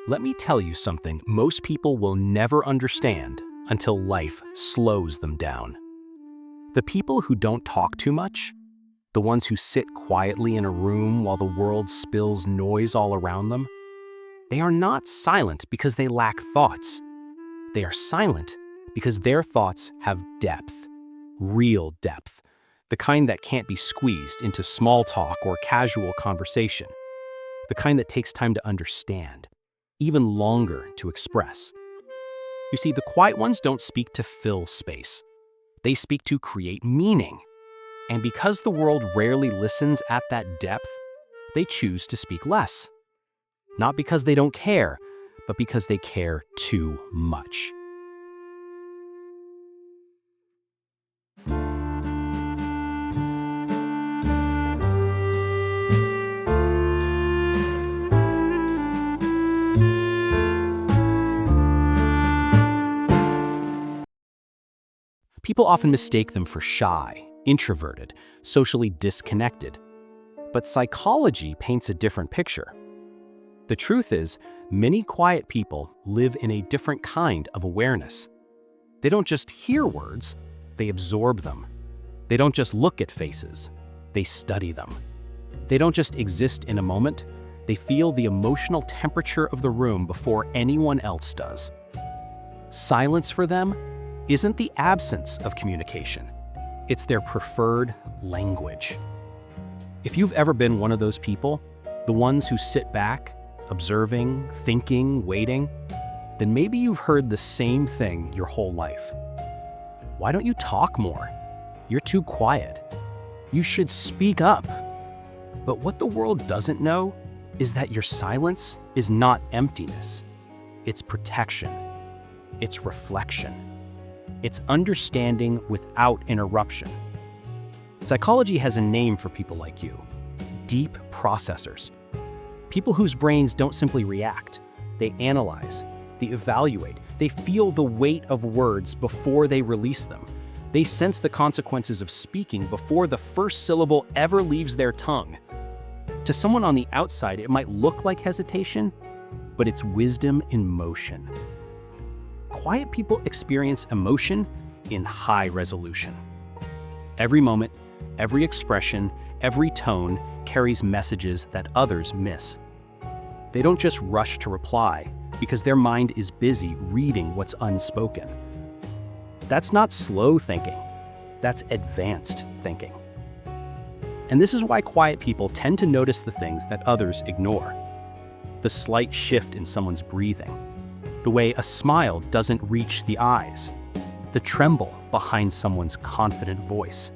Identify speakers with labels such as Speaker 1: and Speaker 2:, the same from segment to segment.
Speaker 1: Let me tell you something most people will never understand until life slows them down. The people who don't talk too much, the ones who sit quietly in a room while the world spills noise all around them, they are not silent because they lack thoughts. They are silent because their thoughts have depth, real depth, the kind that can't be squeezed into small talk or casual conversation, the kind that takes time to understand, even longer to express. You see, the quiet ones don't speak to fill space. They speak to create meaning. And because the world rarely listens at that depth, they choose to speak less. Not because they don't care, but because they care too much. People often mistake them for shy, introverted, socially disconnected. But psychology paints a different picture. The truth is, many quiet people live in a different kind of awareness. They don't just hear words, they absorb them. They don't just look at faces, they study them. They don't just exist in a moment, they feel the emotional temperature of the room before anyone else does. Silence for them isn't the absence of communication. It's their preferred language. If you've ever been one of those people, the ones who sit back, observing, thinking, waiting, then maybe you've heard the same thing your whole life. Why don't you talk more? You're too quiet. You should speak up. But what the world doesn't know is that your silence is not emptiness. It's protection. It's reflection. It's understanding without interruption. Psychology has a name for people like you: deep processors. People whose brains don't simply react. They analyze, they evaluate, they feel the weight of words before they release them. They sense the consequences of speaking before the first syllable ever leaves their tongue. To someone on the outside, it might look like hesitation, but it's wisdom in motion. Quiet people experience emotion in high resolution. Every moment, every expression, every tone carries messages that others miss. They don't just rush to reply because their mind is busy reading what's unspoken. That's not slow thinking, that's advanced thinking. And this is why quiet people tend to notice the things that others ignore. The slight shift in someone's breathing, the way a smile doesn't reach the eyes, the tremble behind someone's confident voice.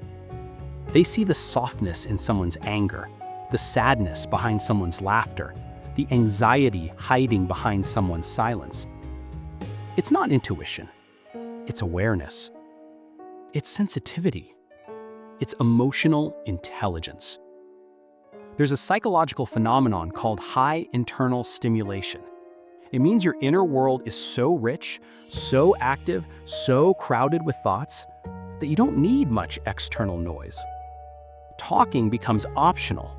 Speaker 1: They see the softness in someone's anger, the sadness behind someone's laughter, the anxiety hiding behind someone's silence. It's not intuition, it's awareness. It's sensitivity. It's emotional intelligence. There's a psychological phenomenon called high internal stimulation. It means your inner world is so rich, so active, so crowded with thoughts that you don't need much external noise. Talking becomes optional,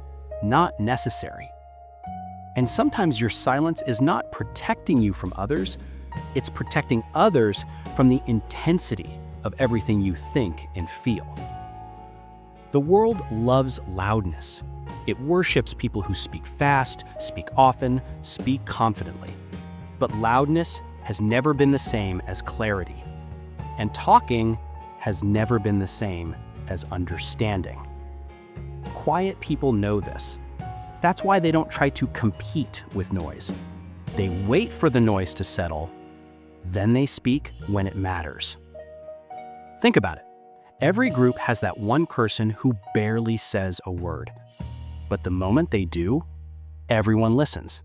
Speaker 1: not necessary. And sometimes your silence is not protecting you from others, it's protecting others from the intensity of everything you think and feel. The world loves loudness. It worships people who speak fast, speak often, speak confidently. But loudness has never been the same as clarity. And talking has never been the same as understanding. Quiet people know this. That's why they don't try to compete with noise. They wait for the noise to settle, then they speak when it matters. Think about it. Every group has that one person who barely says a word. But the moment they do, everyone listens.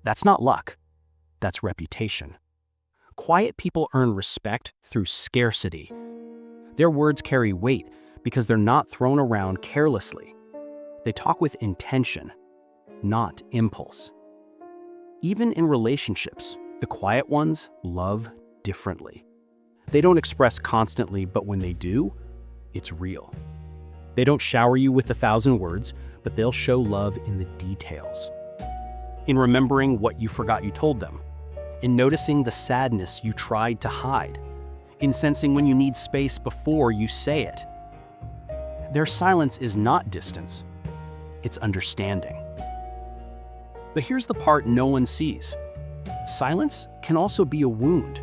Speaker 1: That's not luck. That's reputation. Quiet people earn respect through scarcity. Their words carry weight because they're not thrown around carelessly. They talk with intention, not impulse. Even in relationships, the quiet ones love differently. They don't express constantly, but when they do, it's real. They don't shower you with 1,000 words, but they'll show love in the details. in remembering what you forgot you told them, in noticing the sadness you tried to hide, in sensing when you need space before you say it. Their silence is not distance, it's understanding. But here's the part no one sees. Silence can also be a wound.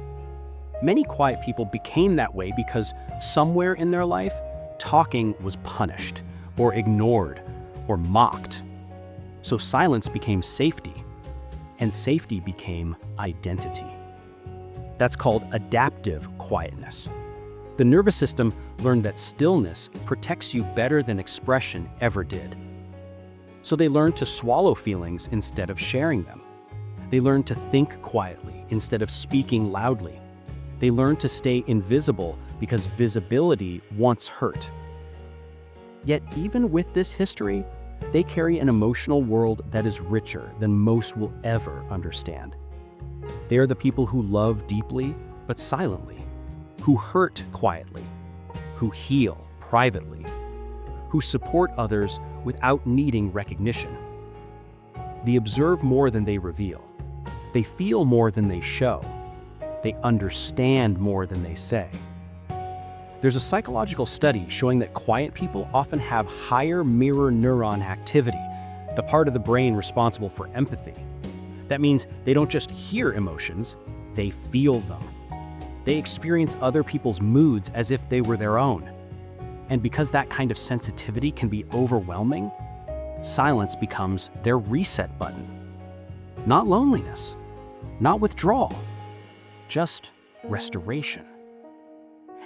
Speaker 1: Many quiet people became that way because somewhere in their life, talking was punished, or ignored, or mocked. So silence became safety, and safety became identity. That's called adaptive quietness. The nervous system learned that stillness protects you better than expression ever did. So they learned to swallow feelings instead of sharing them. They learned to think quietly instead of speaking loudly. They learned to stay invisible because visibility once hurt. Yet even with this history, they carry an emotional world that is richer than most will ever understand. They are the people who love deeply but silently, who hurt quietly, who heal privately, who support others without needing recognition. They observe more than they reveal. They feel more than they show. They understand more than they say. There's a psychological study showing that quiet people often have higher mirror neuron activity, the part of the brain responsible for empathy. That means they don't just hear emotions, they feel them. They experience other people's moods as if they were their own. And because that kind of sensitivity can be overwhelming, silence becomes their reset button. Not loneliness, not withdrawal, just restoration.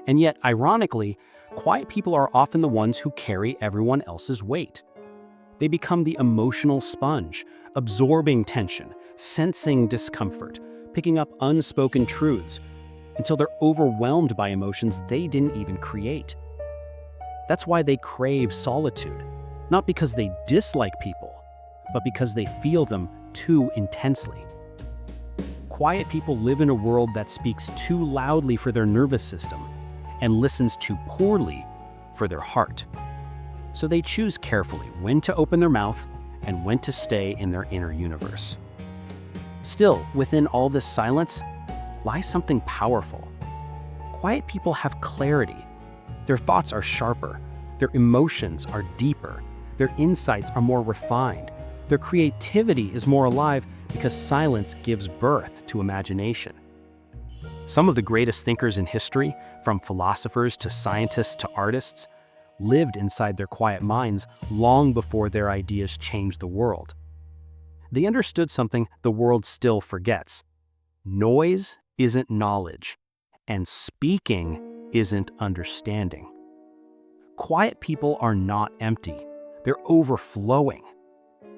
Speaker 1: And yet, ironically, quiet people are often the ones who carry everyone else's weight. They become the emotional sponge, absorbing tension, sensing discomfort, picking up unspoken truths, until they're overwhelmed by emotions they didn't even create. That's why they crave solitude, not because they dislike people, but because they feel them too intensely. Quiet people live in a world that speaks too loudly for their nervous system and listens too poorly for their heart. So they choose carefully when to open their mouth and when to stay in their inner universe. Still, within all this silence lies something powerful. Quiet people have clarity. Their thoughts are sharper, their emotions are deeper, their insights are more refined, their creativity is more alive because silence gives birth to imagination. Some of the greatest thinkers in history, from philosophers to scientists to artists, lived inside their quiet minds long before their ideas changed the world. They understood something the world still forgets. Noise isn't knowledge, and speaking isn't understanding. Quiet people are not empty, they're overflowing.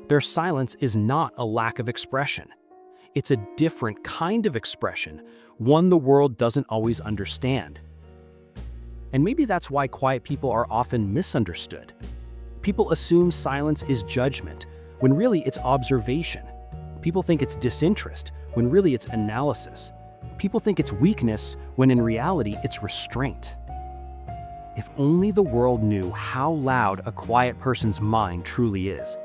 Speaker 1: Their silence is not a lack of expression. It's a different kind of expression, one the world doesn't always understand. And maybe that's why quiet people are often misunderstood. People assume silence is judgment, when really it's observation. People think it's disinterest, when really it's analysis. People think it's weakness, when in reality it's restraint. If only the world knew how loud a quiet person's mind truly is.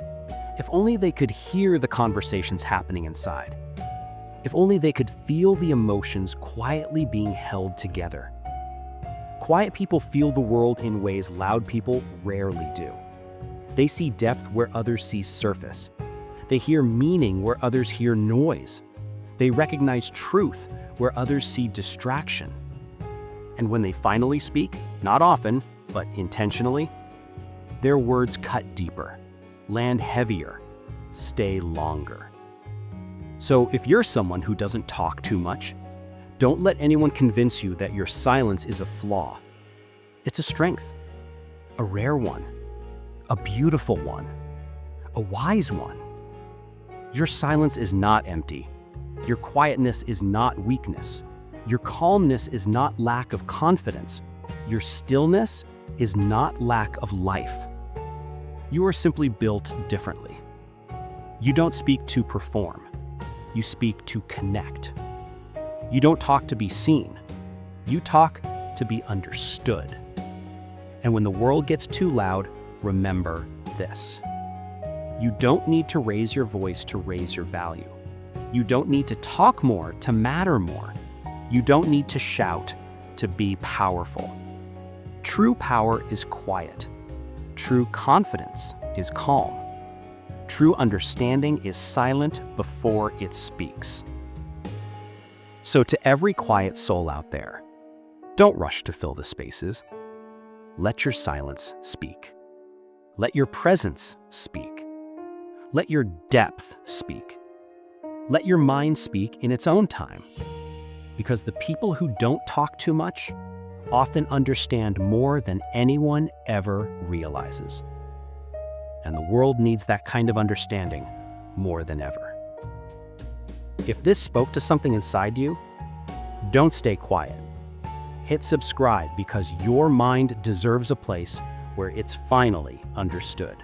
Speaker 1: If only they could hear the conversations happening inside. If only they could feel the emotions quietly being held together. Quiet people feel the world in ways loud people rarely do. They see depth where others see surface. They hear meaning where others hear noise. They recognize truth where others see distraction. And when they finally speak, not often, but intentionally, their words cut deeper, land heavier, stay longer. So if you're someone who doesn't talk too much, don't let anyone convince you that your silence is a flaw. It's a strength, a rare one, a beautiful one, a wise one. Your silence is not empty. Your quietness is not weakness. Your calmness is not lack of confidence. Your stillness is not lack of life. You are simply built differently. You don't speak to perform. You speak to connect. You don't talk to be seen. You talk to be understood. And when the world gets too loud, remember this. You don't need to raise your voice to raise your value. You don't need to talk more to matter more. You don't need to shout to be powerful. True power is quiet. True confidence is calm. True understanding is silent before it speaks. So to every quiet soul out there, don't rush to fill the spaces. Let your silence speak. Let your presence speak. Let your depth speak. Let your mind speak in its own time. Because the people who don't talk too much often understand more than anyone ever realizes. And the world needs that kind of understanding more than ever. If this spoke to something inside you, don't stay quiet. Hit subscribe because your mind deserves a place where it's finally understood.